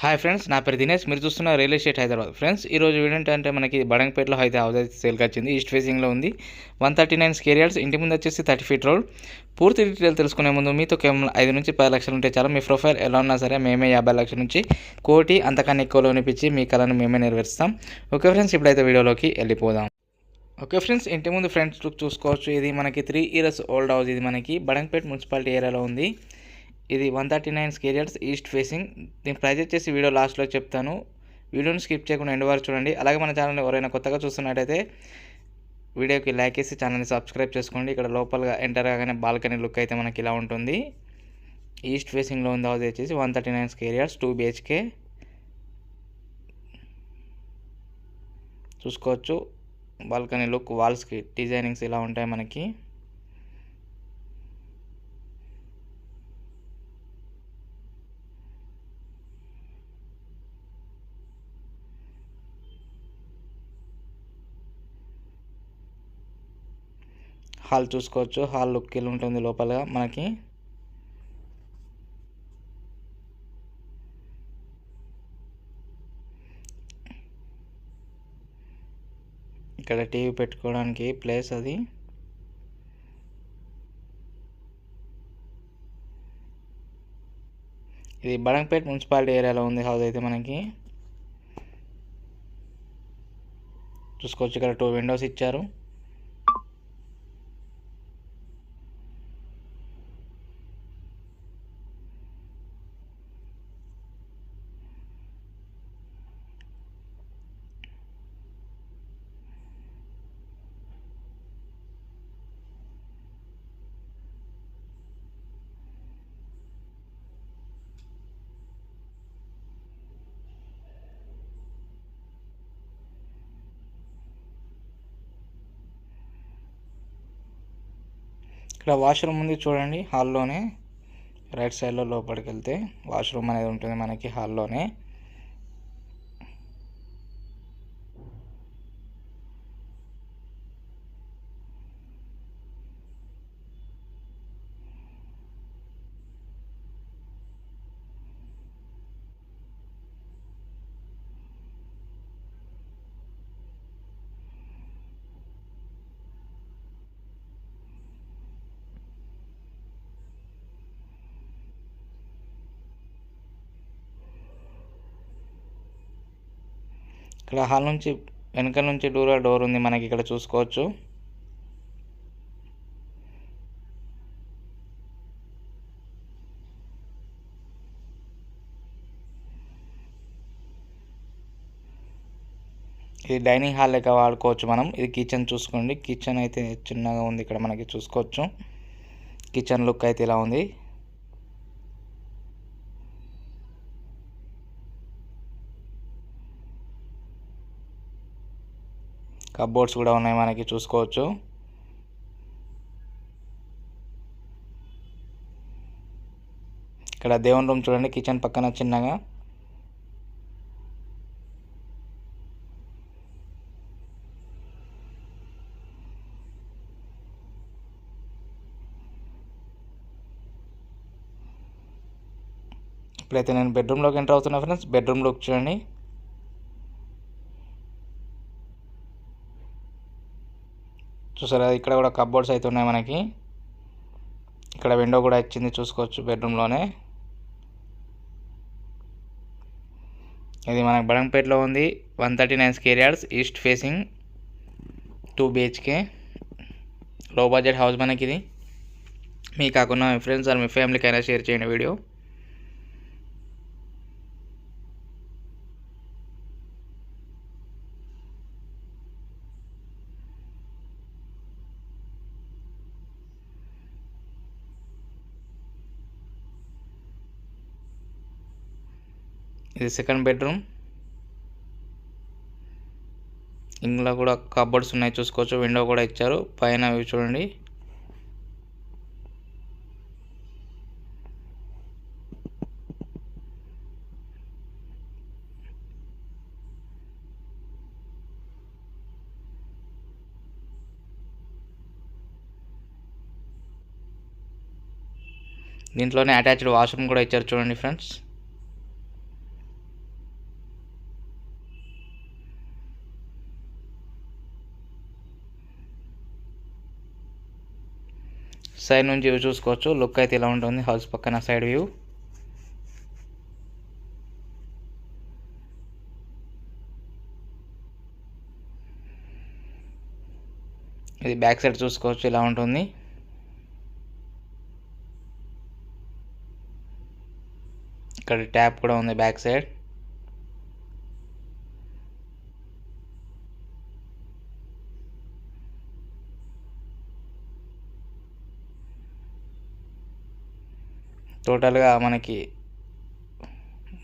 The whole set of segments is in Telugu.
హాయ్ ఫ్రెండ్స్, నా పేరు దినేష్. మీరు చూస్తున్న రియల్ ఎస్టేట్ హైదరాబాద్. ఫ్రెండ్స్, ఈరోజు వీడియో ఏంటంటే మనకి బడంగపేటలో అయితే హౌస్ అయితే సేల్కి వచ్చింది. ఈస్ట్ ఫేసింగ్లో ఉంది. 139 స్క్వేర్ యార్డ్స్. ఇంటి ముందు వచ్చేసి 30 ఫీట్ రోడ్. పూర్తి డీటెయిల్ తెలుసుకునే ముందు మీతో కేవలం 5 నుంచి 10 లక్షలు ఉంటే చాలా. మీ ప్రొఫైల్ ఎలా ఉన్నా సరే మేమే 50 లక్షల నుంచి కోటి అంతకన్నా ఎక్కువ లోన్ ఇప్పించి మీ కళను మేమే నెరవేరుస్తాం. ఓకే ఫ్రెండ్స్, ఇప్పుడైతే వీడియోలోకి వెళ్ళిపోదాం. ఓకే ఫ్రెండ్స్, ఇంటి ముందు ఫ్రంట్ లుక్ చూసుకోవచ్చు. ఇది మనకి 3 ఇయర్స్ ఓల్డ్ హౌస్. ఇది మనకి బడంగపేట మున్సిపాలిటీ ఏరియాలో ఉంది. ఇది 139 స్క్వేర్ యార్డ్స్ ఈస్ట్ ఫేసింగ్. దీని ప్రైస్ వచ్చేసి వీడియో లాస్ట్లో చెప్తాను. వీడియోని స్కిప్ చేయకుండా ఎండ్ వరకు చూడండి. అలాగే మన ఛానల్ ఎవరైనా కొత్తగా చూస్తున్నట్టయితే వీడియోకి లైక్ చేసి ఛానల్ని సబ్స్క్రైబ్ చేసుకోండి. ఇక్కడ లోపలగా ఎంటర్ కాగానే బాల్కనీ లుక్ అయితే మనకి ఇలా ఉంటుంది. ఈస్ట్ ఫేసింగ్లో ఉంది హౌస్ వచ్చేసి 139 స్క్వేర్ యార్డ్స్ 2 BHK చూసుకోవచ్చు. బాల్కనీ లుక్, వాల్స్కి డిజైనింగ్స్ ఇలా ఉంటాయి మనకి. హాల్ చూసుకోవచ్చు. హాల్ లుక్ ఇలా ఉంటుంది లోపల మనకి. ఇక్కడ టీవీ పెట్టుకోవడానికి ప్లేస్ అది. ఇది బడంగపేట మున్సిపాలిటీ ఏరియాలో ఉంది హౌస్ అయితే మనకి. చూసుకోవచ్చు, ఇక్కడ 2 విండోస్ ఇచ్చారు. ఇక్కడ వాష్రూమ్ ఉంది చూడండి హాల్లోనే. రైట్ సైడ్లో లోపలికి వెళ్తే వాష్రూమ్ అనేది ఉంటుంది మనకి హాల్లోనే. ఇక్కడ హాల్ నుంచి వెనక నుంచి డోర్ ఉంది మనకి, ఇక్కడ చూసుకోవచ్చు. ఇది డైనింగ్ హాల్ లెక్క వాడుకోవచ్చు మనం. ఇది కిచెన్ చూసుకోండి. కిచెన్ అయితే చిన్నగా ఉంది ఇక్కడ మనకి చూసుకోవచ్చు. కిచెన్ లుక్ అయితే ఇలా ఉంది. కబోర్డ్స్ కూడా ఉన్నాయి మనకి చూసుకోవచ్చు. ఇక్కడ దేవుని రూమ్ చూడండి కిచెన్ పక్కన చిన్నగా. ఇప్పుడైతే నేను బెడ్రూమ్లోకి ఎంటర్ అవుతున్నా ఫ్రెండ్స్. బెడ్రూమ్ లుక్ చూడండి. చూసారా, ఇక్కడ కూడా కబోర్డ్స్ అయితే ఉన్నాయి మనకి. ఇక్కడ విండో కూడా ఇచ్చింది చూసుకోవచ్చు బెడ్రూమ్లోనే. ఇది మనకి బడంగపేటలో ఉంది. 139 square yards east facing 2 BHK లో బడ్జెట్ హౌస్ మనకి. ఇది మీ కాకుండా మీ ఫ్రెండ్స్ ఆర్ మీ ఫ్యామిలీకి అయినా షేర్ చేయండి వీడియో. ఇది సెకండ్ బెడ్రూమ్. ఇందులో కూడా కబోర్డ్స్ ఉన్నాయి చూసుకోవచ్చు. విండో కూడా ఇచ్చారు. పైన ఇవి చూడండి. దీంట్లోనే అటాచ్డ్ వాష్రూమ్ కూడా ఇచ్చారు చూడండి ఫ్రెండ్స్. సైడ్ నుంచి వ్యూ చూసుకోవచ్చు. లుక్ అయితే ఇలా ఉంటుంది హౌస్ పక్కన సైడ్ వ్యూ. ఇది బ్యాక్ సైడ్ చూసుకోవచ్చు ఇలా ఉంటుంది. ఇక్కడ ట్యాప్ కూడా ఉంది బ్యాక్ సైడ్. టోటల్గా మనకి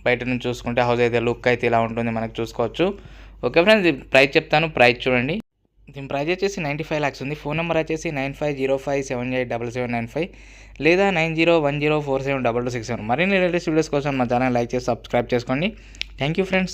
బయట నుంచి చూసుకుంటే హౌస్ అయితే లుక్ అయితే ఇలా ఉంటుంది మనకి చూసుకోవచ్చు. ఓకే ఫ్రెండ్స్, ఇది ప్రైస్ చెప్తాను. ప్రైస్ చూడండి. దీని ప్రైస్ వచ్చేసి 95 lakhs ఉంది. ఫోన్ నెంబర్ వచ్చేసి 9505787795 లేదా 9010472267. మరిన్ని లేటెస్ట్ వీడియోస్ కోసం మా ఛానల్ లైక్ చేసి సబ్స్క్రైబ్ చేసుకోండి. Thank you friends.